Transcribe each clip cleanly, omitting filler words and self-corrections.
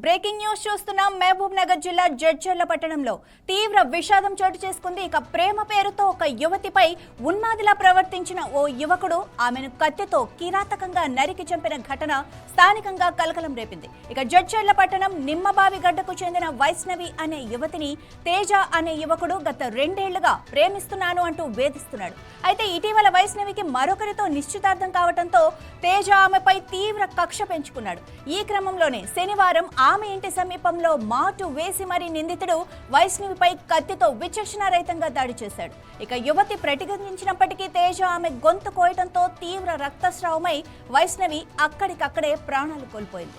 Breaking news చూస్తున్నాం. మహబూబ్ నగర్ జిల్లా జడ్చర్ల పట్టణంలో తీవ్ర విషాదం చోటు చేసుకుంది. ఇక ప్రేమ పేరుతో ఒక యువతిపై ఉన్మాదిలా ప్రవర్తించిన ఓ యువకుడు ఆమెను కత్తితో కిరాతకంగా నరికి చంపిన ఘటన స్థానికంగా కలకలం రేపింది. ఇక జడ్చర్ల పట్టణం నిమ్మబావి గడ్డకు చెందిన వైష్ణవి అనే యువతిని తేజ అనే యువకుడు గత 2 ఏళ్లుగా ప్రేమిస్తున్నాను అంటూ వేధిస్తున్నాడు. అయితే ఇటీవల వైష్ణవికి మరొకరితో నిశ్చితార్థం కావడంతో తేజ ఆమెపై తీవ్ర కక్ష పెంచుకున్నాడు. ఈ క్రమంలోనే శనివారం ఆమె ఇంటి సమీపంలో మాటు వేసి మరీ నిందితుడు వైష్ణవిపై కత్తితో విచక్షణారహితంగా దాడి చేశాడు. ఇక యువతి ప్రతిఘటించినప్పటికీ తేజ ఆమె గొంతు కోయడంతో తీవ్ర రక్తస్రావమై వైష్ణవి అక్కడికక్కడే ప్రాణాలు కోల్పోయింది.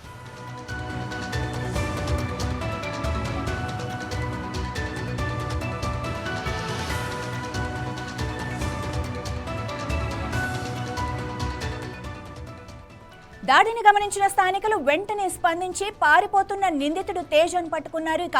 దాడిని గమనించిన స్థానికులు వెంటనే స్పందించి పారిపోతున్న నిందితుడు తేజను పట్టుకున్నారు. ఇక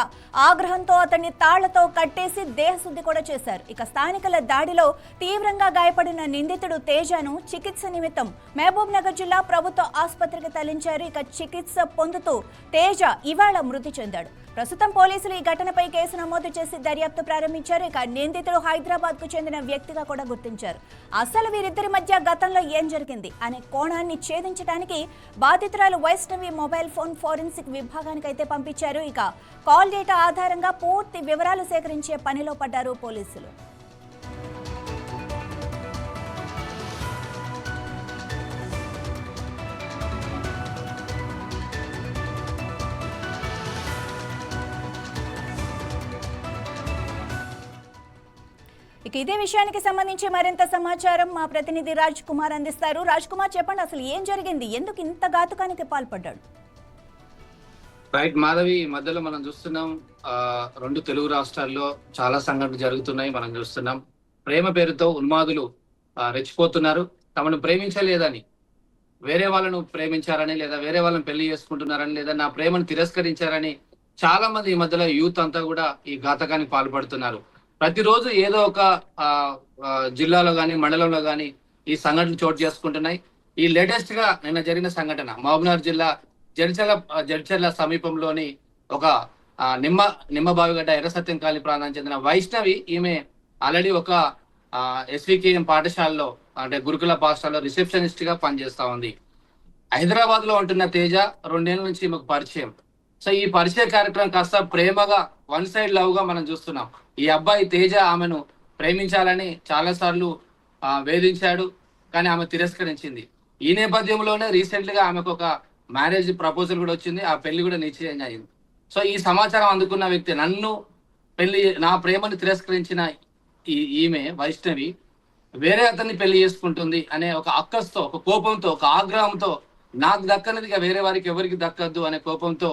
ఆగ్రహంతో అతన్ని తాళ్లతో కట్టేసి దేహశుద్ధి కూడా చేశారు. ఇక స్థానికుల దాడిలో తీవ్రంగా గాయపడిన నిందితుడు తేజను చికిత్స నిమిత్తం మహబూబ్ నగర్ జిల్లా ప్రభుత్వ ఆసుపత్రికి తరలించారు. ఇక చికిత్స పొందుతూ తేజ ఇవాళ మృతి చెందాడు. ప్రస్తుతం పోలీసులు ఈ ఘటనపై కేసు నమోదు చేసి దర్యాప్తు ప్రారంభించారు. ఇక నిందితుడు హైదరాబాద్ కు చెందిన వ్యక్తిగా కూడా గుర్తించారు. అసలు వీరిద్దరి మధ్య గతంలో ఏం జరిగింది అనే కోణాన్ని ఛేదించడానికి బాధితురాలు వైష్ణవి మొబైల్ ఫోన్ ఫోరెన్సిక్ విభాగానికి అయితే పంపించారు. ఇక కాల్ డేటా ఆధారంగా పూర్తి వివరాలు సేకరించే పనిలో పడ్డారు పోలీసులు. ఇక ఇదే విషయానికి సంబంధించి మరింత సమాచారం మా ప్రతినిధి రాజ్ కుమార్ అందిస్తారు. రాజ్ కుమార్, చెప్పండి, అసలు ఏం జరిగింది, ఎందుకు ఇంత ఘాతుకానికి పాల్పడ్డాడు? రైట్ మాధవి, మధ్యలో మనం చూస్తున్నాం 2 తెలుగు రాష్ట్రాల్లో చాలా సంఘటనలు జరుగుతున్నాయి. మనం చూస్తున్నాం ప్రేమ పేరుతో ఉన్మాదులు రెచ్చిపోతున్నారు. తమను ప్రేమించలేదని వేరే వాళ్ళను ప్రేమించారని, లేదా వేరే వాళ్ళని పెళ్లి చేసుకుంటున్నారని, లేదా నా ప్రేమను తిరస్కరించారని చాలా మంది ఈ మధ్యలో యూత్ అంతా కూడా ఈ ఘాతకానికి పాల్పడుతున్నారు. ప్రతిరోజు ఏదో ఒక జిల్లాలో గాని మండలంలో గాని ఈ సంఘటనలు చోటు చేసుకుంటున్నాయి. ఈ లేటెస్ట్ గా నిన్న జరిగిన సంఘటన మహబూబ్నగర్ జిల్లా జడ్చర్ల సమీపంలోని ఒక నిమ్మబావిగడ్డ ఎర్రసత్యం కాలనీ ప్రాంతానికి చెందిన వైష్ణవి. ఈమె ఆల్రెడీ ఒక ఎస్వికేఎం పాఠశాలలో, అంటే గురుకుల పాఠశాలలో రిసెప్షనిస్ట్ గా పనిచేస్తా ఉంది. హైదరాబాద్ లో ఉంటున్న తేజ 2 ఏళ్ల నుంచి ఈమెకు పరిచయం. సో ఈ పరిచయ కార్యక్రమం కాస్త ప్రేమగా వన్ సైడ్ లవ్ గా మనం చూస్తున్నాం. ఈ అబ్బాయి తేజ ఆమెను ప్రేమించాలని చాలా సార్లు వేధించాడు, కానీ ఆమె తిరస్కరించింది. ఈ నేపథ్యంలోనే రీసెంట్ గా ఆమెకు ఒక మ్యారేజ్ ప్రపోజల్ కూడా వచ్చింది. ఆ పెళ్లి కూడా నిశ్చయం అయింది. సో ఈ సమాచారం అందుకున్న వ్యక్తి, నా ప్రేమను తిరస్కరించిన ఈమె వైష్ణవి వేరే అతన్ని పెళ్లి చేసుకుంటుంది అనే ఒక అక్కస్తో, ఒక కోపంతో, ఒక ఆగ్రహంతో, నాకు దక్కనిదిగా వేరే వారికి ఎవరికి దక్కద్దు అనే కోపంతో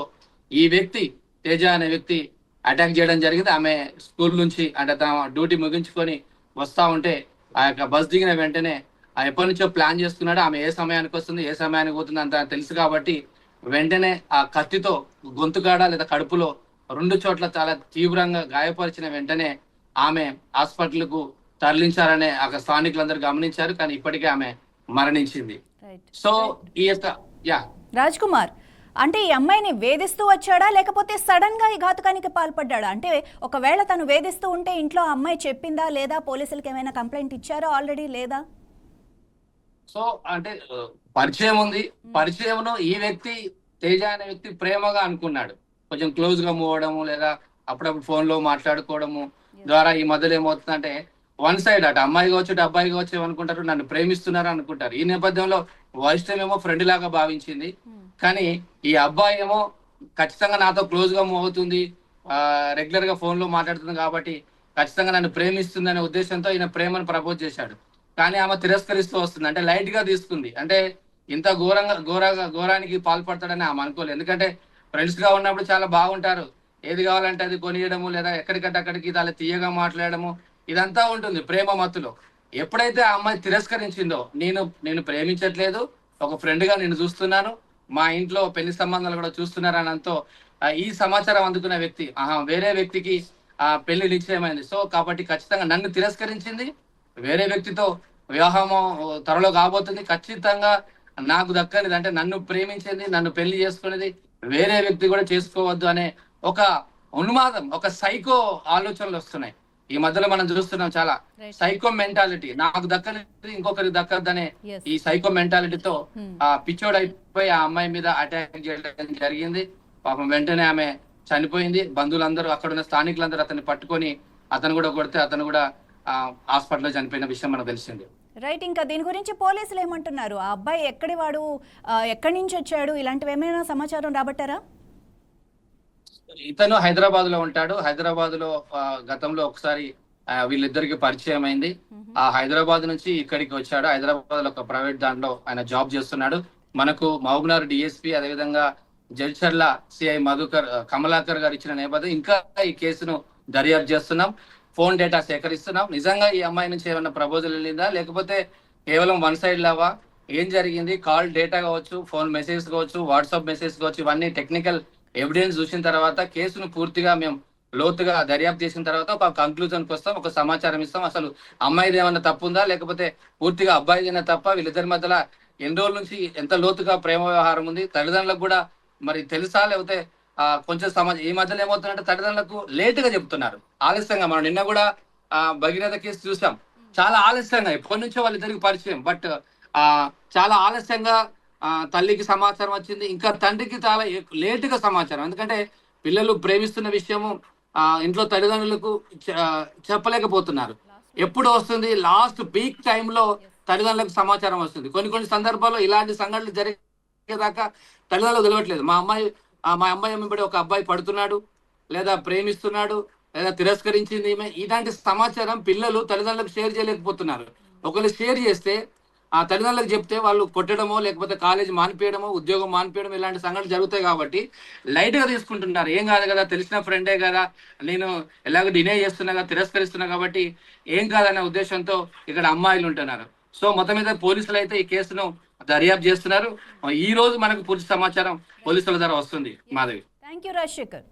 ఈ వ్యక్తి, తేజ అనే వ్యక్తి అటాక్ చేయడం జరిగింది. ఆమె స్కూల్ నుంచి, అంటే తన డ్యూటీ ముగించుకొని వస్తా ఉంటే ఆ యొక్క బస్ దిగిన వెంటనే ఎప్పటి నుంచో ప్లాన్ చేసుకున్నాడు. ఆమె ఏ సమయానికి వస్తుంది, ఏ సమయానికి పోతుంది అంత తెలుసు కాబట్టి వెంటనే ఆ కత్తితో గొంతుకాడ లేదా కడుపులో 2 చోట్ల చాలా తీవ్రంగా గాయపరిచిన వెంటనే ఆమె హాస్పిటల్కు తరలించారనే అక్కడ స్థానికులందరూ గమనించారు. కానీ ఇప్పటికే ఆమె మరణించింది. సో ఈ యొక్క రాజ్ కుమార్, అంటే ఈ అమ్మాయిని వేధిస్తూ వచ్చాడా, లేకపోతే సడన్ గా ఈ ఘాతుకానికి పాల్పడ్డాడా? అంటే ఒకవేళ తను వేధిస్తూ ఉంటే ఇంట్లో అమ్మాయి చెప్పిందా, లేదా పోలీసులకు ఏమైనా కంప్లైంట్ ఇచ్చారో ఆల్రెడీ, లేదా? సో అంటే పరిచయం ఉంది. పరిచయంలో ఈ వ్యక్తి, తేజ అనే వ్యక్తి ప్రేమగా అనుకున్నాడు. కొంచెం క్లోజ్ గా మూవ్ అవడము, లేదా అప్పుడప్పుడు ఫోన్ లో మాట్లాడుకోవడము ద్వారా ఈ మధ్యలో ఏమవుతుందంటే వన్ సైడ్, అటు అమ్మాయి కావచ్చు ఇటు అబ్బాయి కావచ్చు ఏమనుకుంటారు, నన్ను ప్రేమిస్తున్నారు అనుకుంటారు. ఈ నేపథ్యంలో వైష్ణవి ఏమో ఫ్రెండ్ లాగా భావించింది, కానీ ఈ అబ్బాయి ఏమో ఖచ్చితంగా నాతో క్లోజ్ గా మూవ్ అవుతుంది, రెగ్యులర్ గా ఫోన్ లో మాట్లాడుతుంది కాబట్టి ఖచ్చితంగా నన్ను ప్రేమిస్తుంది అనే ఉద్దేశంతో ఈయన ప్రేమను ప్రపోజ్ చేశాడు. కానీ ఆమె తిరస్కరిస్తూ వస్తుంది, అంటే లైట్ గా తీసుకుంది. అంటే ఇంత ఘోరానికి పాల్పడతాడని ఆమె అనుకోలేదు. ఎందుకంటే ఫ్రెండ్స్ గా ఉన్నప్పుడు చాలా బాగుంటారు, ఏది కావాలంటే అది కొనియడము, లేదా ఎక్కడికంటే అక్కడికి చాలా తీయగా మాట్లాడము, ఇదంతా ఉంటుంది ప్రేమ మత్తులో. ఎప్పుడైతే ఆ అమ్మాయి తిరస్కరించిందో, నేను ప్రేమించట్లేదు, ఒక ఫ్రెండ్ గా నేను చూస్తున్నాను, మా ఇంట్లో పెళ్లి సంబంధాలు కూడా చూస్తున్నారు అనంతో ఈ సమాచారం అందుకున్న వ్యక్తి వేరే వ్యక్తికి పెళ్లి నిశ్చయమైంది. సో కాబట్టి ఖచ్చితంగా నన్ను తిరస్కరించింది, వేరే వ్యక్తితో వివాహము త్వరలో కాబోతుంది, ఖచ్చితంగా నాకు దక్కనిది, అంటే నన్ను ప్రేమించింది, నన్ను పెళ్లి చేసుకునేది వేరే వ్యక్తి కూడా చేసుకోవద్దు అనే ఒక ఉన్మాదం, ఒక సైకో ఆలోచనలు వస్తున్నాయి. ఈ మధ్యలో మనం చూస్తున్నాం చాలా సైకో మెంటాలిటీ, నాకు దక్కలేదు ఇంకొకరికి దక్కద్దనే ఈ సైకో మెంటాలిటీతో పిచ్చోడు అయిపోయి ఆ అమ్మాయి మీద అటాక్ చేయడం జరిగింది. పాపం వెంటనే ఆమె చనిపోయింది. బంధువులందరూ, అక్కడ ఉన్న స్థానికులందరూ అతన్ని పట్టుకొని అతను కూడా కొడితే అతను కూడా హాస్పిటల్లో చనిపోయిన విషయం మనకు తెలిసింది. రైట్, ఇంకా దీని గురించి పోలీసులు ఏమంటున్నారు? ఆ అబ్బాయి ఎక్కడి వాడు, ఎక్కడి నుంచి వచ్చాడు, ఇలాంటివి ఏమైనా సమాచారం రాబట్టారా? ఇతను హైదరాబాద్ లో ఉంటాడు. హైదరాబాద్ లో గతంలో ఒకసారి వీళ్ళిద్దరికి పరిచయం అయింది. ఆ హైదరాబాద్ నుంచి ఇక్కడికి వచ్చాడు. హైదరాబాద్ లో ఒక ప్రైవేట్ దాంట్లో ఆయన జాబ్ చేస్తున్నాడు. మనకు మహబూబ్నగర్ డిఎస్పీ, అదేవిధంగా జడ్చర్ల సిఐ కమలాకర్ గారు ఇచ్చిన నేపథ్యం ఇంకా ఈ కేసును దర్యాప్తు చేస్తున్నాం. ఫోన్ డేటా సేకరిస్తున్నాం. నిజంగా ఈ అమ్మాయి నుంచి ఏమైనా ప్రపోజల్ వెళ్ళిందా, లేకపోతే కేవలం వన్ సైడ్ లావా, ఏం జరిగింది, కాల్ డేటా కావచ్చు, ఫోన్ మెసేజ్ కావచ్చు, వాట్సాప్ మెసేజ్ కావచ్చు, ఇవన్నీ టెక్నికల్ ఎవిడెన్స్ చూసిన తర్వాత కేసును పూర్తిగా మేము లోతుగా దర్యాప్తు చేసిన తర్వాత ఒక కంక్లూజన్కి వస్తాం, ఒక సమాచారం ఇస్తాం. అసలు అమ్మాయిది ఏమన్నా తప్పు ఉందా, లేకపోతే పూర్తిగా అబ్బాయిదైనా తప్ప, వీళ్ళిద్దరి మధ్యలో ఎన్ని రోజుల నుంచి ఎంత లోతుగా ప్రేమ వ్యవహారం ఉంది, తల్లిదండ్రులకు కూడా మరి తెలుసా, లేకపోతే కొంచెం ఈ మధ్యలో ఏమవుతుందంటే తల్లిదండ్రులకు లేటుగా చెప్తున్నారు, ఆలస్యంగా. మనం నిన్న కూడా భగీరథ కేసు చూసాం. చాలా ఆలస్యంగా, ఎప్పటి నుంచో వాళ్ళిద్దరికి పరిచయం, బట్ చాలా ఆలస్యంగా తల్లికి సమాచారం వచ్చింది, ఇంకా తండ్రికి చాలా లేటుగా సమాచారం. ఎందుకంటే పిల్లలు ప్రేమిస్తున్న విషయము ఇంట్లో తల్లిదండ్రులకు చెప్పలేకపోతున్నారు. ఎప్పుడు వస్తుంది, లాస్ట్ పీక్ టైంలో తల్లిదండ్రులకు సమాచారం వస్తుంది. కొన్ని సందర్భాల్లో ఇలాంటి సంఘటనలు జరిగేదాకా తల్లిదండ్రులకు తెలియట్లేదు. మా అమ్మాయి వెంబడి ఒక అబ్బాయి పడుతున్నాడు, లేదా ప్రేమిస్తున్నాడు, లేదా తిరస్కరించింది ఈమె, ఇలాంటి సమాచారం పిల్లలు తల్లిదండ్రులకు షేర్ చేయలేకపోతున్నారు. ఒకళ్ళు షేర్ చేస్తే ఆ తల్లిదండ్రులకు చెప్తే వాళ్ళు కొట్టడమో, లేకపోతే కాలేజ్ మానిపేయడమో, ఉద్యోగం మానిపేయడం, ఇలాంటి సంఘటనలు జరుగుతాయి. కాబట్టి లైట్ గా తీసుకుంటున్నారు. ఏం కాదు కదా, తెలిసిన ఫ్రెండే కదా, నేను ఎలాగో డినే చేస్తున్నా కదా, తిరస్కరిస్తున్నా కాబట్టి ఏం కాదనే ఉద్దేశంతో ఇక్కడ అమ్మాయిలు ఉంటున్నారు. సో మొత్తం మీద పోలీసులు అయితే ఈ కేసును దర్యాప్తు చేస్తున్నారు. ఈ రోజు మనకు పూర్తి సమాచారం పోలీసుల ద్వారా వస్తుంది. Madhavi, thank you Rajasekhar.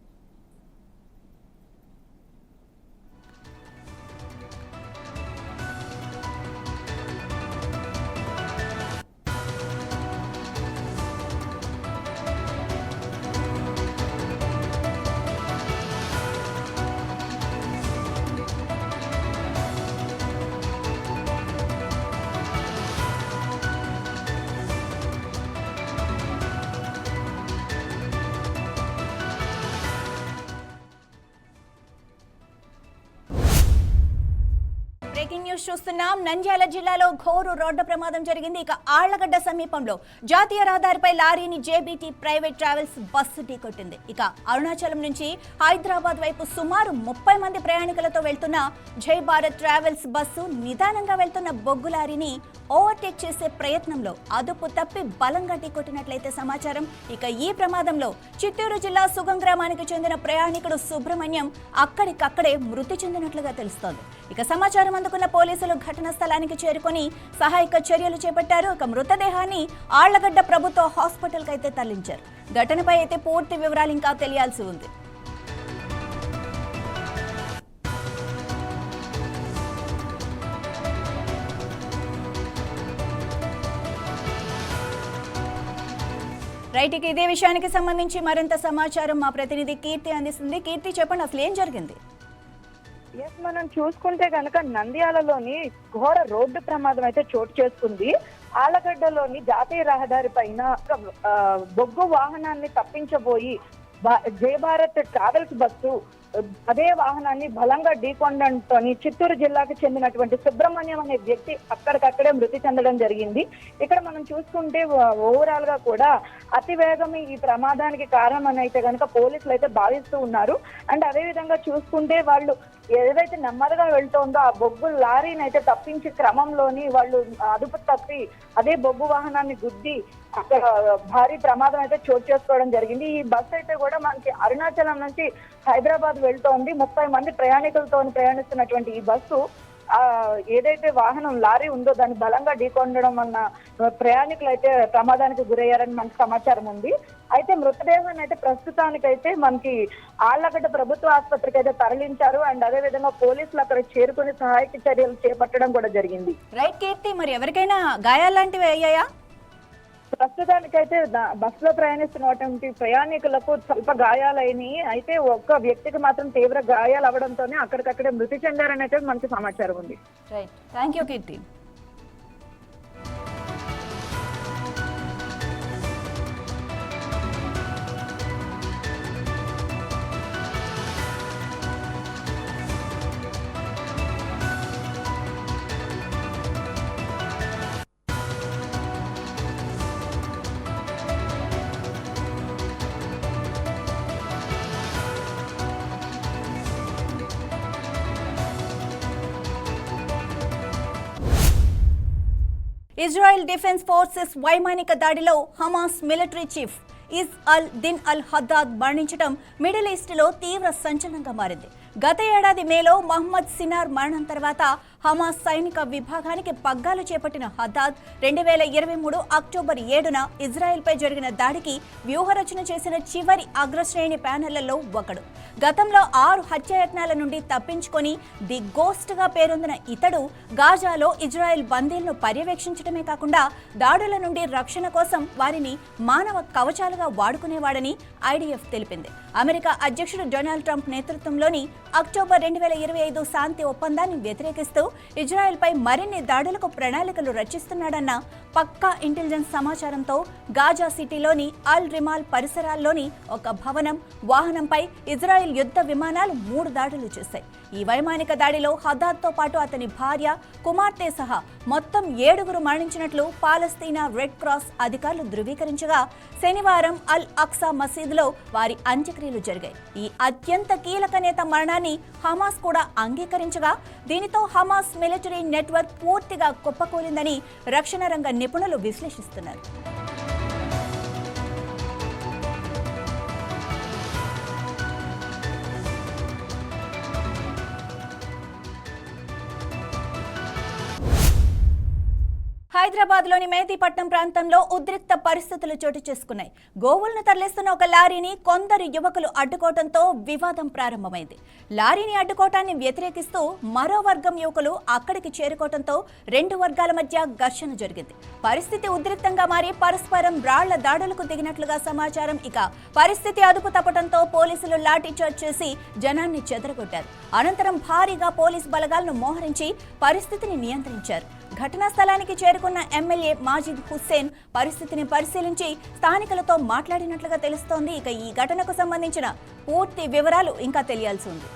Breaking news చూస్తున్నాం. నంద్యాల జిల్లాలో ఘోరు రోడ్డు ప్రమాదం జరిగింది. ఇక ఆళ్లగడ్డ సమీపంలో జాతీయ రహదారిపై లారీని జేబీటీ ప్రైవేట్ ట్రావెల్స్ బస్సు ఢీకొట్టింది. ఇక అరుణాచలం నుంచి హైదరాబాద్ వైపు సుమారు 30 మంది ప్రయాణికులతో వెళ్తున్న జై భారత్ ట్రావెల్స్ బస్సు నిదానంగా వెళ్తున్న బొగ్గు లారీని ఓవర్టేక్ చేసే ప్రయత్నంలో అదుపు తప్పి బలంగా ఢీకొట్టినట్లయితే సమాచారం. ఇక ఈ ప్రమాదంలో చిత్తూరు జిల్లా సుగం గ్రామానికి చెందిన ప్రయాణికుడు సుబ్రహ్మణ్యం అక్కడికక్కడే మృతి చెందినట్లుగా తెలుస్తోంది. ఇక సమాచారం అందుకున్న పోలీసులు ఘటనా స్థలానికి చేరుకొని సహాయక చర్యలు చేపట్టారు. ఇక మృతదేహాన్ని ఆళ్లగడ్డ ప్రభుత్వ హాస్పిటల్ కి అయితే తరలించారు. ఘటనపై అయితే పూర్తి వివరాలు ఇంకా తెలియాల్సి ఉంది. రైట్, ఇక ఇదే విషయానికి సంబంధించి మరింత సమాచారం మా ప్రతినిధి కీర్తి అందిస్తుంది. కీర్తి, చెప్పండి, అసలు ఏం జరిగింది? మనం చూసుకుంటే కనుక నంద్యాలలోని ఘోర రోడ్డు ప్రమాదం అయితే చోటు చేసుకుంది. ఆలగడ్డలోని జాతీయ రహదారి పైన బొగ్గు వాహనాన్ని తప్పించబోయి జై భారత్ ట్రావెల్స్ బస్సు అదే వాహనాన్ని బలంగా ఢీకొనడంతో చిత్తూరు జిల్లాకు చెందినటువంటి సుబ్రహ్మణ్యం అనే వ్యక్తి అక్కడికక్కడే మృతి చెందడం జరిగింది. ఇక్కడ మనం చూసుకుంటే ఓవరాల్ గా కూడా అతి వేగమే ఈ ప్రమాదానికి కారణం అని అయితే కనుక పోలీసులు అయితే భావిస్తూ ఉన్నారు. అండ్ అదే విధంగా చూసుకుంటే వాళ్ళు ఏదైతే నెమ్మదిగా వెళ్తోందో ఆ బొగ్గు లారీని అయితే తప్పించే క్రమంలోని వాళ్ళు అదుపు తప్పి అదే బొగ్గు వాహనాన్ని గుద్ది అక్కడ భారీ ప్రమాదం అయితే చోటు చేసుకోవడం జరిగింది. ఈ బస్సు అయితే కూడా మనకి అరుణాచలం నుంచి హైదరాబాద్ వెళ్తోంది. 30 మంది ప్రయాణికులతో ప్రయాణిస్తున్నటువంటి ఈ బస్సు ఏదైతే వాహనం లారీ ఉందో దాన్ని బలంగా ఢీకొనడం వలన ప్రయాణికులు అయితే ప్రమాదానికి గురయ్యారని మనకు సమాచారం ఉంది. అయితే మృతదేహాన్ని అయితే ప్రస్తుతానికైతే మనకి ఆళ్లగడ్డ ప్రభుత్వ ఆసుపత్రికి అయితే తరలించారు. అండ్ అదే విధంగా పోలీసులు అక్కడ చేరుకుని సహాయక చర్యలు చేపట్టడం కూడా జరిగింది. రైట్ కీర్తి, మరి ఎవరికైనా గాయాలాంటివి అయ్యాయా? ప్రస్తుతానికైతే బస్సులో ప్రయాణిస్తున్నటువంటి ప్రయాణికులకు స్వల్ప గాయాలైనవి. అయితే ఒక్క వ్యక్తికి మాత్రం తీవ్ర గాయాలు అవడంతోనే అక్కడికక్కడే మృతి చెందారని అయితే మనకి సమాచారం ఉంది. Right, thank you Keerthi. Israel defence forces వైమానిక దాడిలో Hamas military chief Din al Haddad మరణించడం మిడిల్ ఈస్ట్లో తీవ్ర సంచలనంగా మారింది. గత ఏడాది మేలో మహమ్మద్ సినార్ మరణం తర్వాత హమాస్ సైనిక విభాగానికి పగ్గాలు చేపట్టిన హద్దాద్ 2023 అక్టోబర్ 7న ఇజ్రాయెల్పై జరిగిన దాడికి వ్యూహరచన చేసిన చివరి అగ్రశ్రేణి ప్యానెళ్లలో ఒకడు. గతంలో 6 హత్యాయత్నాల నుండి తప్పించుకొని ది గోస్ట్గా పేరొందిన ఇతడు గాజాలో ఇజ్రాయెల్ బందీలను పర్యవేక్షించడమే కాకుండా దాడుల నుండి రక్షణ కోసం వారిని మానవ కవచాలుగా వాడుకునేవాడని ఐడిఎఫ్ తెలిపింది. అమెరికా అధ్యక్షుడు డొనాల్డ్ ట్రంప్ నేతృత్వంలోని అక్టోబర్ 2025 శాంతి ఒప్పందాన్ని వ్యతిరేకిస్తూ ఇజ్రాయెల్పై మరిన్ని దాడులకు ప్రణాళికలు రచిస్తున్నాడన్న పక్కా ఇంటెలిజెన్స్ సమాచారంతో గాజా సిటీలోని అల్ రిమాల్ పరిసరాల్లోని ఒక భవనం, వాహనంపై ఇజ్రాయెల్ యుద్ధ విమానాలు 3 దాడులు చేశాయి. ఈ వైమానిక దాడిలో హద్దాద్తో పాటు అతని భార్య, కుమార్తె సహా మొత్తం 7గురు మరణించినట్లు పాలస్తీనా రెడ్ క్రాస్ అధికారులు ధృవీకరించగా శనివారం అల్ అక్సా మసీదులో వారి అంత్యక్రియలు జరిగాయి. ఈ అత్యంత కీలక నేత మరణాన్ని హమాస్ కూడా అంగీకరించగా దీనితో హమాస్ మిలిటరీ నెట్వర్క్ పూర్తిగా కుప్పకూలిందని రక్షణ రంగ నిపుణులు విశ్లేషిస్తున్నారు. హైదరాబాద్లోని మెహదీపట్నం ప్రాంతంలో ఉద్రిక్త పరిస్థితులు చోటు చేసుకున్నాయి. గోవులను తరలిస్తున్న ఒక లారీని కొందరు యువకులు అడ్డుకోవడంతో వివాదం ప్రారంభమైంది. లారీని అడ్డుకోవటాన్ని వ్యతిరేకిస్తూ మరో వర్గం యువకులు అక్కడికి చేరుకోవడంతో 2 వర్గాల మధ్య ఘర్షణ జరిగింది. పరిస్థితి ఉద్రిక్తంగా మారి పరస్పరం రాళ్ల దాడులకు దిగినట్లుగా సమాచారం. ఇక పరిస్థితి అదుపు తప్పడంతో పోలీసులు లాఠీచార్జ్ చేసి జనాన్ని చెదరగొట్టారు. అనంతరం భారీగా పోలీస్ బలగాలను మోహరించి పరిస్థితిని నియంత్రించారు. ఘటనా స్థలానికి చేరుకున్న ఎమ్మెల్యే మాజిద్ హుస్సేన్ పరిస్థితిని పరిశీలించి స్థానికులతో మాట్లాడినట్లుగా తెలుస్తోంది. ఇక ఈ ఘటనకు సంబంధించిన పూర్తి వివరాలు ఇంకా తెలియాల్సి ఉంది.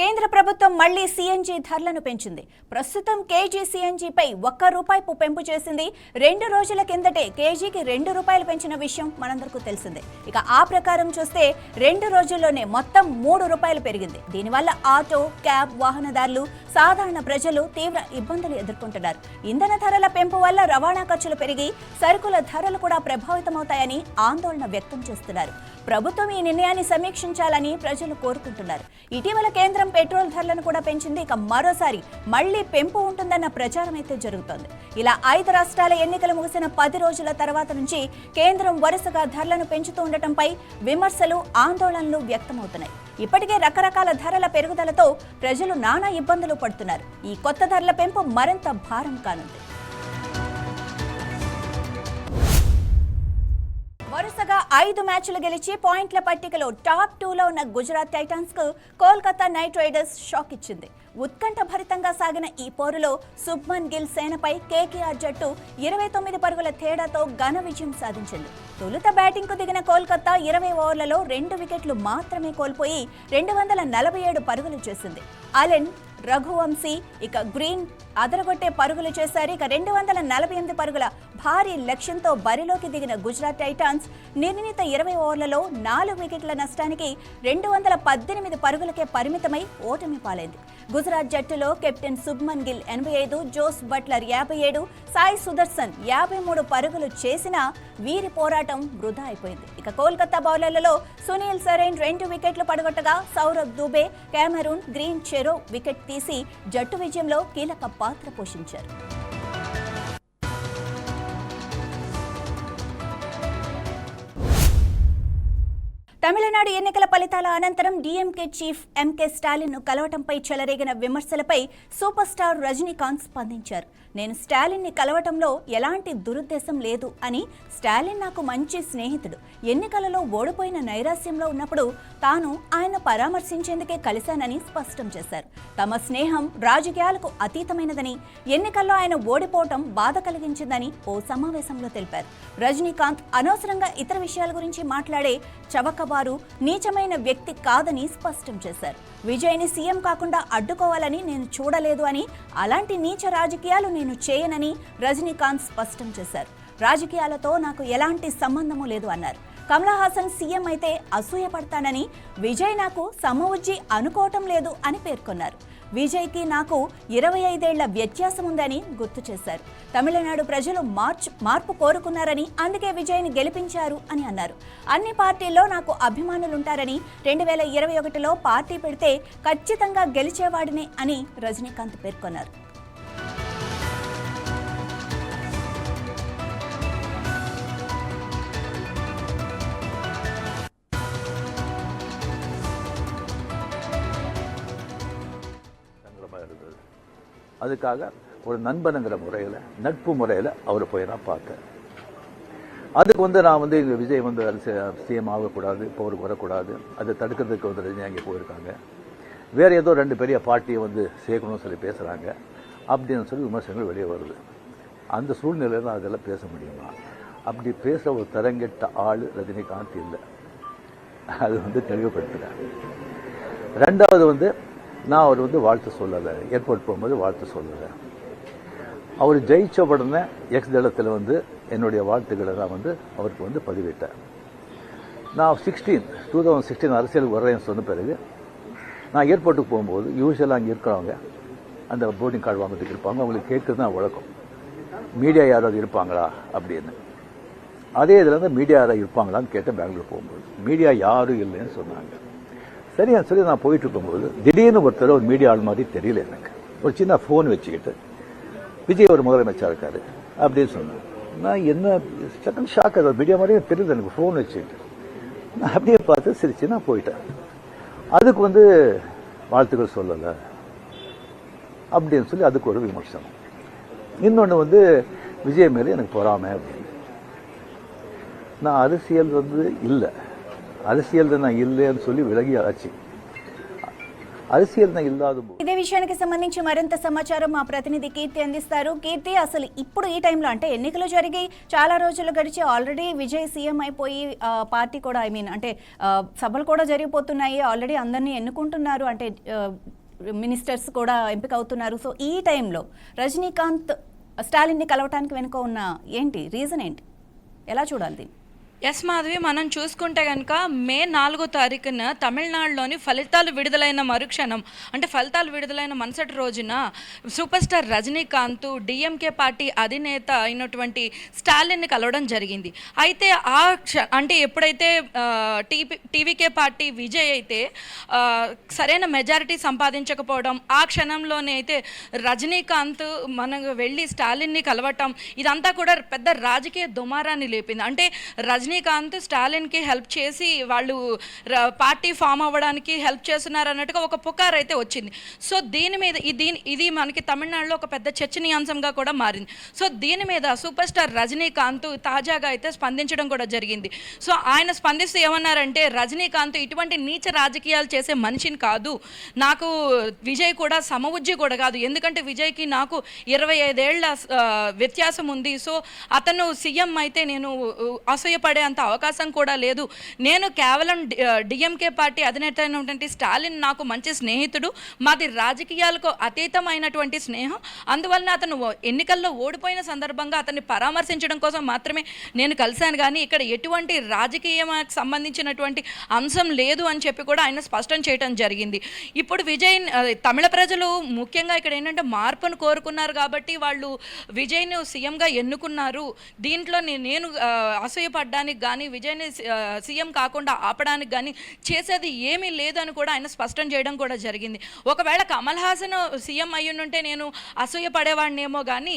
కేంద్ర ప్రభుత్వం మళ్లీ సీఎన్జీ ధరలను పెంచింది. ప్రస్తుతం కేజీ సీఎన్జీపై ₹1 పెంపు చేసింది. 2 రోజుల కిందటే కేజీకి ₹2 పెంచిన విషయం మనందరికీ తెలిసిందే. ఇక ఆ ప్రకారం చూస్తే 2 రోజుల్లోనే మొత్తం ₹3 పెరిగింది. దీనివల్ల ఆటో, క్యాబ్ వాహనదారులు, సాధారణ ప్రజలు తీవ్ర ఇబ్బందులు ఎదుర్కొంటున్నారు. ఇంధన ధరల పెంపు వల్ల రవాణా ఖర్చులు పెరిగి సరుకుల ధరలు కూడా ప్రభావితమవుతాయని ఆందోళన వ్యక్తం చేస్తున్నారు. ప్రభుత్వం ఈ నిర్ణయాన్ని సమీక్షించాలని ప్రజలు కోరుకుంటున్నారు. ఇటీవల కేంద్రం పెట్రోల్ ధరలను కూడా పెంచింది. ఇక మరోసారి మళ్లీ పెంపు ఉంటుందన్న ప్రచారం అయితే జరుగుతోంది. ఇలా 5 రాష్ట్రాల ఎన్నికలు ముగిసిన 10 రోజుల తర్వాత నుంచి కేంద్రం వరుసగా ధరలను పెంచుతూ ఉండటంపై విమర్శలు, ఆందోళనలు వ్యక్తమవుతున్నాయి. ఇప్పటికే రకరకాల ధరల పెరుగుదలతో ప్రజలు నానా ఇబ్బందులు పడుతున్నారు. ఈ కొత్త ధరల పెంపు మరింత భారం కానుంది. వరుసగా 5 మ్యాచ్లు గెలిచి పాయింట్ల పట్టికలో టాప్ 2లో ఉన్న గుజరాత్ టైటాన్స్ కు కోల్కతా నైట్ రైడర్స్ షాక్ ఇచ్చింది. ఉత్కంఠభరితంగా సాగిన ఈ పోరులో శుభ్మన్ గిల్ సేనపై కేకేఆర్ జట్టు 29 పరుగుల తేడాతో ఘన విజయం సాధించింది. తొలుత బ్యాటింగ్కు దిగిన కోల్కతా 20 ఓవర్లలో 2 వికెట్లు మాత్రమే కోల్పోయి 247 పరుగులు చేసింది. అలెన్, రఘువంశీ, ఇక గ్రీన్ అదరగొట్టే పరుగులు చేశారు. ఇక 248 పరుగుల భారీ లక్ష్యంతో బరిలోకి దిగిన గుజరాత్ టైటాన్స్ నిర్ణీత 20 ఓవర్లలో 4 వికెట్ల నష్టానికి 218 పరుగులకే పరిమితమై ఓటమి పాలైంది. గుజరాత్ జట్టులో captain Shubman Gill 85, Jos Buttler 57, Sai Sudharsan 53 పరుగులు చేసినా వీరి పోరాటం వృధా అయిపోయింది. ఇక కోల్కతా బౌలర్లలో సునీల్ సరైన్ 2 వికెట్లు పడగొట్టగా సౌరభ్ దుబే, కెమెరూన్, గ్రీన్ చెరో వికెట్ తీసి జట్టు విజయంలో కీలక పాత్ర పోషించారు. తమిళనాడు ఎన్నికల ఫలితాల అనంతరం డీఎంకే చీఫ్ ఎంకే స్టాలిన్ను కలవటంపై చెలరేగిన విమర్శలపై సూపర్ స్టార్ రజనీకాంత్ స్పందించారు. నేను స్టాలిన్ని కలవటంలో ఎలాంటి దురుద్దేశం లేదు అని, స్టాలిన్ నాకు మంచి స్నేహితుడు, ఎన్నికలలో ఓడిపోయిన నైరాశ్యంలో ఉన్నప్పుడు తాను ఆయన పరామర్శించేందుకే కలిశానని స్పష్టం చేశారు. తమ స్నేహం రాజకీయాలకు అతీతమైనదని, ఎన్నికల్లో ఆయన ఓడిపోవటం బాధ కలిగించిందని ఓ సమావేశంలో తెలిపారు. రజనీకాంత్ అనవసరంగా ఇతర విషయాల గురించి మాట్లాడే చవకబారు, నీచమైన వ్యక్తి కాదని స్పష్టం చేశారు. విజయ్ని సీఎం కాకుండా అడ్డుకోవాలని నేను చూడలేదు అని, అలాంటి నీచ రాజకీయాలు నేను చేయనని రజనీకాంత్ స్పష్టం చేశారు. రాజకీయాలతో నాకు ఎలాంటి సంబంధము లేదు అన్నారు. కమల్ హాసన్ సీఎం అయితే అసూయపడతానని, విజయ్ నాకు సమవుజ్జి అనుకోవటం లేదు అని పేర్కొన్నారు. విజయ్కి నాకు 25 ఏళ్ల వ్యత్యాసం ఉందని గుర్తు చేశారు. తమిళనాడు ప్రజలు మార్పు కోరుకున్నారని, అందుకే విజయ్ని గెలిపించారు అని అన్నారు. అన్ని పార్టీల్లో నాకు అభిమానులుంటారని, 2021లో పార్టీ పెడితే ఖచ్చితంగా గెలిచేవాడిని అని రజనీకాంత్ పేర్కొన్నారు. அதுக்காக ஒரு நண்பனுங்கிற முறையில், நட்பு முறையில் அவரை போய் நான் பார்த்தேன். அதுக்கு நான் இங்கே விஜய் சிஎம் ஆகக்கூடாது, இப்போ அவருக்கு வரக்கூடாது, அதை தடுக்கிறதுக்கு ரஜினி அங்கே போயிருக்காங்க, வேறு ஏதோ 2 பெரிய பார்ட்டியை சேர்க்கணும்னு சொல்லி பேசுகிறாங்க அப்படின்னு சொல்லி விமர்சனங்கள் வெளியே வருது. அந்த சூழ்நிலையில் தான் அதெல்லாம் பேச முடியுமா? அப்படி பேச ஒரு தரங்கெட்ட ஆள் ரஜினிகாந்த் இல்லை. அது தெளிவுபடுத்துகிறேன். ரெண்டாவது நான் அவர் வாழ்த்து சொல்லலை, ஏர்போர்ட் போகும்போது வாழ்த்து சொல்லலை. அவர் ஜெயிச்ச உடனே எக்ஸ் தளத்தில் என்னுடைய வாழ்த்துக்களை நான் அவருக்கு பதிவிட்டேன். நான் 2016 அரசியலுக்கு வர்றேன்னு சொன்ன பிறகு நான் ஏர்போர்ட்டுக்கு போகும்போது யூஸ்வலாக அங்கே இருக்கிறவங்க அந்த போர்டிங் கார்டு வாங்கிறதுக்கு இருப்பாங்க, அவங்களுக்கு கேட்குறது தான் வழக்கம், மீடியா யாராவது இருப்பாங்களா அப்படின்னு. அதே இதில் மீடியா யாராவது இருப்பாங்களான்னு கேட்டேன். பெங்களூர் போகும்போது மீடியா யாரும் இல்லைன்னு சொன்னாங்க. சரியான்னு சொல்லி நான் போயிட்டு இருக்கும்போது திடீர்னு ஒருத்தர் ஒரு மீடியா ஆள் மாதிரி தெரியல எனக்கு, ஒரு சின்ன ஃபோன் வச்சுக்கிட்டு விஜய் ஒரு முதலமைச்சர் இருக்காரு அப்படின்னு சொன்னாங்க. நான் என்ன செகண்ட் ஷாக், அது மீடியா மாதிரியே தெரியல எனக்கு, ஃபோன் வச்சுக்கிட்டு நான் அப்படியே பார்த்து சிரிச்சு நான் போயிட்டேன். அதுக்கு வாழ்த்துக்கள் சொல்லலை அப்படின்னு சொல்லி அதுக்கு ஒரு விமர்சனம். இன்னொன்று விஜய் மேலே எனக்கு பொறாமை அப்படின்னு. நான் அரசியல் இல்லை, அரசியல் நான் இல்லைன்னு சொல்லி విలగి ఆచి அரசியல் ఇల్లాదు. ఇదే విషయానికి సంబంధించి మరింత సమాచారం మా ప్రతినిధి కీర్తి అందిస్తారు. కీర్తి, అసలు ఇప్పుడు ఈ టైంలో అంటే ఎన్నికలు జరిగి చాలా రోజులు గడిచి ఆల్రెడీ విజయ్ సీఎం అయిపోయి పార్టీ కూడా అంటే సభలు కూడా జరిగిపోతున్నాయి, ఆల్రెడీ అందరినీ ఎన్నుకుంటున్నారు, అంటే మినిస్టర్స్ కూడా ఎంపిక అవుతున్నారు. సో ఈ టైంలో రజనీకాంత్ స్టాలిన్ని కలవటానికి వెనుక ఉన్న రీజన్ ఏంటి, ఎలా చూడాలి దీన్ని? ఎస్ మాధవి, మనం చూసుకుంటే కనుక మే 4వ తారీఖున తమిళనాడులోని ఫలితాలు విడుదలైన మరుక్షణం, అంటే ఫలితాలు విడుదలైన మరుసటి రోజున super star Rajinikanth DMK party అధినేత అయినటువంటి స్టాలిన్ని కలవడం జరిగింది. అయితే అంటే ఎప్పుడైతే టీవీకే పార్టీ విజయ్ అయితే సరైన మెజారిటీ సంపాదించకపోవడం, ఆ క్షణంలోనే అయితే రజనీకాంత్ మనం వెళ్ళి స్టాలిన్ని కలవటం, ఇదంతా కూడా పెద్ద రాజకీయ దుమారాన్ని లేపింది. అంటే రజనీకాంత్ స్టాలిన్కి హెల్ప్ చేసి వాళ్ళు పార్టీ ఫామ్ అవ్వడానికి హెల్ప్ చేస్తున్నారు అన్నట్టుగా ఒక పుకార్ అయితే వచ్చింది. సో దీని మీద ఇది మనకి తమిళనాడులో ఒక పెద్ద చర్చనీయాంశంగా కూడా మారింది. సో దీని మీద సూపర్ స్టార్ రజనీకాంత్ తాజాగా అయితే స్పందించడం కూడా జరిగింది. సో ఆయన స్పందిస్తూ ఏమన్నారంటే, రజనీకాంత్ ఇటువంటి నీచ రాజకీయాలు చేసే మనిషిని కాదు, నాకు విజయ్ కూడా సమవుజ్జి కూడా కాదు, ఎందుకంటే విజయ్కి నాకు 25 ఏళ్ల వ్యత్యాసం ఉంది. సో అతను సీఎం అయితే నేను అసూయపడే అంత అవకాశం కూడా లేదు. నేను కేవలం డిఎంకే పార్టీ అధినేత అయినటువంటి స్టాలిన్ నాకు మంచి స్నేహితుడు, మాది రాజకీయాలకు అతీతమైనటువంటి స్నేహం, అందువలన అతను ఎన్నికల్లో ఓడిపోయిన సందర్భంగా అతన్ని పరామర్శించడం కోసం మాత్రమే నేను కలిశాను, కానీ ఇక్కడ ఎటువంటి రాజకీయానికి సంబంధించినటువంటి అంశం లేదు అని చెప్పి కూడా ఆయన స్పష్టం చేయడం జరిగింది. ఇప్పుడు విజయ్ తమిళ ప్రజలు ముఖ్యంగా ఇక్కడ ఏంటంటే మార్పును కోరుకున్నారు కాబట్టి వాళ్ళు విజయ్ను సీఎంగా ఎన్నుకున్నారు. దీంట్లో నేను అసూయపడ్డానికి చేయడానికి కానీ విజయ్ని సీఎం కాకుండా ఆపడానికి కానీ చేసేది ఏమీ లేదని కూడా ఆయన స్పష్టం చేయడం కూడా జరిగింది. ఒకవేళ కమల్ హాసన్ సీఎం అయ్యుంటే నేను అసూయ పడేవాడినేమో కానీ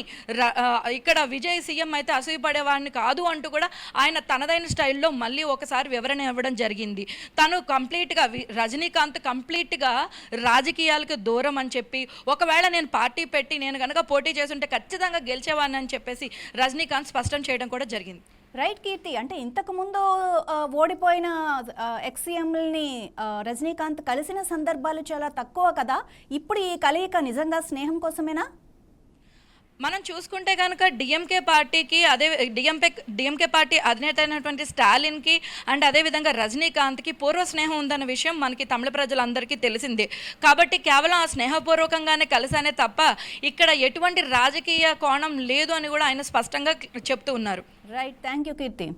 ఇక్కడ విజయ్ సీఎం అయితే అసూయ పడేవాడిని కాదు అంటూ కూడా ఆయన తనదైన స్టైల్లో మళ్ళీ ఒకసారి వివరణ ఇవ్వడం జరిగింది. తను కంప్లీట్గా రజనీకాంత్ కంప్లీట్గా రాజకీయాలకు దూరం అని చెప్పి, ఒకవేళ నేను పార్టీ పెట్టి నేను కనుక పోటీ చేస్తుంటే ఖచ్చితంగా గెలిచేవాడిని అని చెప్పేసి రజనీకాంత్ స్పష్టం చేయడం కూడా జరిగింది. రైట్ కీర్తి, అంటే ఇంతకుముందు ఓడిపోయిన ఎక్స్సీఎంని రజనీకాంత్ కలిసిన సందర్భాలు చాలా తక్కువ కదా, ఇప్పుడు ఈ కలయిక నిజంగా స్నేహం కోసమేనా? మనం చూసుకుంటే కనుక డిఎంకే పార్టీకి డిఎంకే పార్టీ అధినేత అయినటువంటి స్టాలిన్కి అండ్ అదేవిధంగా రజనీకాంత్కి పూర్వ స్నేహం ఉందన్న విషయం మనకి తమిళ ప్రజలందరికీ తెలిసిందే. కాబట్టి కేవలం ఆ స్నేహపూర్వకంగానే కలిసానే తప్ప ఇక్కడ ఎటువంటి రాజకీయ కోణం లేదు అని కూడా ఆయన స్పష్టంగా చెప్తూ ఉన్నారు. Right, thank you Keerthi.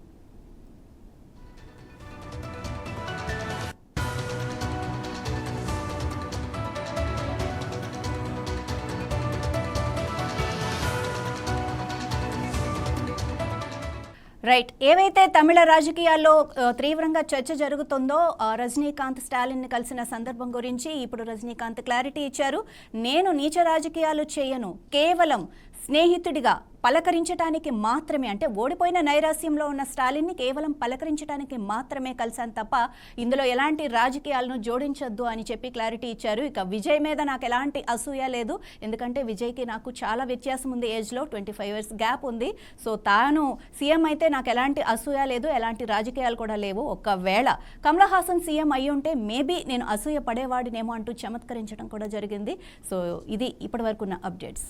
Right, ఏవైతే తమిళ రాజకీయాల్లో తీవ్రంగా చర్చ జరుగుతుందో రజనీకాంత్ స్టాలిన్ని కలిసిన సందర్భం గురించి ఇప్పుడు రజనీకాంత్ క్లారిటీ ఇచ్చారు. నేను నీచ రాజకీయాలు చేయను, కేవలం స్నేహితుడిగా పలకరించడానికి మాత్రమే, అంటే ఓడిపోయిన నైరాస్యంలో ఉన్న స్టాలిన్ని కేవలం పలకరించడానికి మాత్రమే కలిసాను తప్ప ఇందులో ఎలాంటి రాజకీయాలను జోడించొద్దు అని చెప్పి క్లారిటీ ఇచ్చారు. ఇక విజయ్ మీద నాకు ఎలాంటి అసూయ లేదు, ఎందుకంటే విజయ్కి నాకు చాలా వ్యత్యాసం ఉంది, ఏజ్లో 25 years గ్యాప్ ఉంది. సో తాను సీఎం అయితే నాకు ఎలాంటి అసూయ లేదు, ఎలాంటి రాజకీయాలు కూడా లేవు. ఒకవేళ కమల్ హాసన్ సీఎం అయ్యి ఉంటే మేబీ నేను అసూయ పడేవాడినేమో అంటూ చమత్కరించడం కూడా జరిగింది. సో ఇది ఇప్పటి వరకున్న అప్డేట్స్.